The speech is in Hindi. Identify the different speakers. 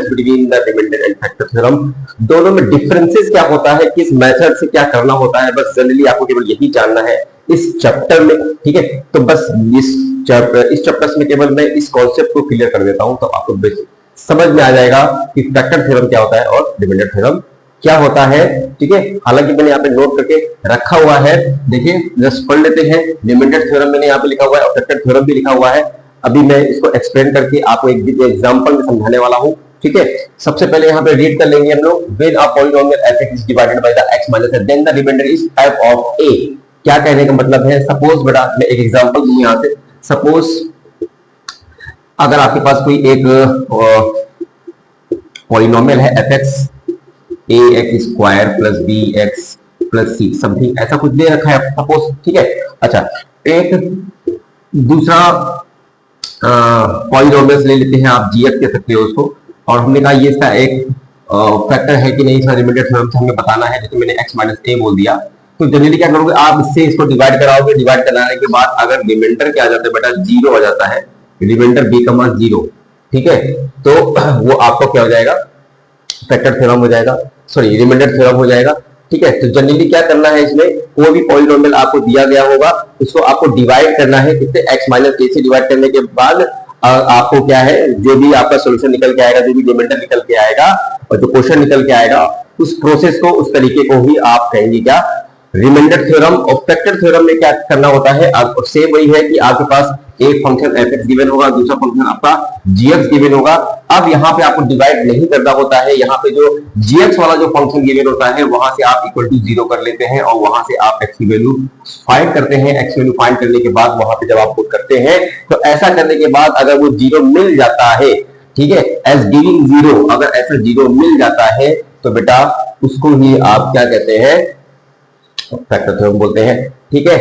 Speaker 1: Between the remainder and factor theorem, दोनों में डिफरेंसेस क्या होता है, किस मेथड से क्या करना होता है, बस जनरली आपको केवल यही जानना है इस चैप्टर में। ठीक है, तो बस इस चैप्टर में केवल मैं इस कॉन्सेप्ट को क्लियर कर देता हूं, तो आपको समझ में आ जाएगा कि फैक्टर थ्योरम क्या होता है और रिमाइंडर थ्योरम क्या होता है। ठीक है, हालांकि मैंने यहाँ पे नोट करके रखा हुआ है, देखिए जस्ट पढ़ लेते हैं। रिमाइंडर थ्योरम मैंने यहाँ पे लिखा हुआ है और फैक्टर थ्योरम भी लिखा हुआ है। अभी मैं इसको एक्सप्लेन करके आपको एक एग्जांपल में समझाने वाला हूं। ठीक है, सबसे पहले यहाँ पे रीड कर लेंगे हम लोग। When a polynomial f(x) is divided by the x minus then the remainder is f of a। क्या कहने का मतलब है, सपोज बेटा मैं एक एग्जांपल दूं यहाँ से। सपोज अगर आपके पास कोई एक पॉलिनोमियल है fx, ax square plus bx plus c something ऐसा कुछ दे रखा है सपोज। ठीक है, अच्छा एक दूसरा पॉलिनोमियल ले लेते हैं, आप gf कह सकते हो उसको, और हमने कहा ये इसका एक फैक्टर है कि नहीं, इसका रिमाइंडर थ्योरम से हमें बताना है, जैसे मैंने x माइनस a बोल दिया। तो जनरली क्या करोगे आप, इससे इसको डिवाइड कराओगे, डिवाइड कराने के बाद अगर रिमाइंडर क्या आ जाता है बेटा, जीरो हो जाता है, रिमाइंडर b का मान जीरो। ठीक है, तो वो आपको क्या हो जाएगा, फैक्टर थ्योरम हो जाएगा, सॉरी रिमाइंडर थ्योरम हो जाएगा। ठीक है, तो जनरली क्या करना है, इसमें कोई भी पॉलिनोमियल आपको दिया गया होगा उसको आपको डिवाइड करना है, कितने x माइनस a से डिवाइड करने के बाद आपको क्या है, जो भी आपका सॉल्यूशन निकल के आएगा, जो भी रिमाइंडर निकल के आएगा और जो क्वेश्चन निकल के आएगा, उस प्रोसेस को, उस तरीके को ही आप कहेंगे क्या, रिमाइंडर थ्योरम। और फैक्टर थ्योरम में क्या करना होता है, सेम वही है कि आपके पास एक फंक्शन f(x) गिवन होगा, दूसरा फंक्शन आपका gx गिवन होगा। अब यहाँ पे आपको डिवाइड नहीं करना होता है, यहाँ पे जो gx वाला जो फंक्शन गिवन होता है वहां से आप इक्वल टू जीरो कर लेते हैं और वहां से आप x की वैल्यू फाइंड करते हैं। x वैल्यू फाइंड करने के बाद वहां पे जब आप पुट करते हैं, तो ऐसा करने के बाद अगर वो जीरो मिल जाता है, ठीक है, एज गिविंग जीरो, अगर ऐसा जीरो मिल जाता है तो बेटा उसको ही आप क्या कहते हैं, फैक्टर थ्योरम बोलते हैं। ठीक है।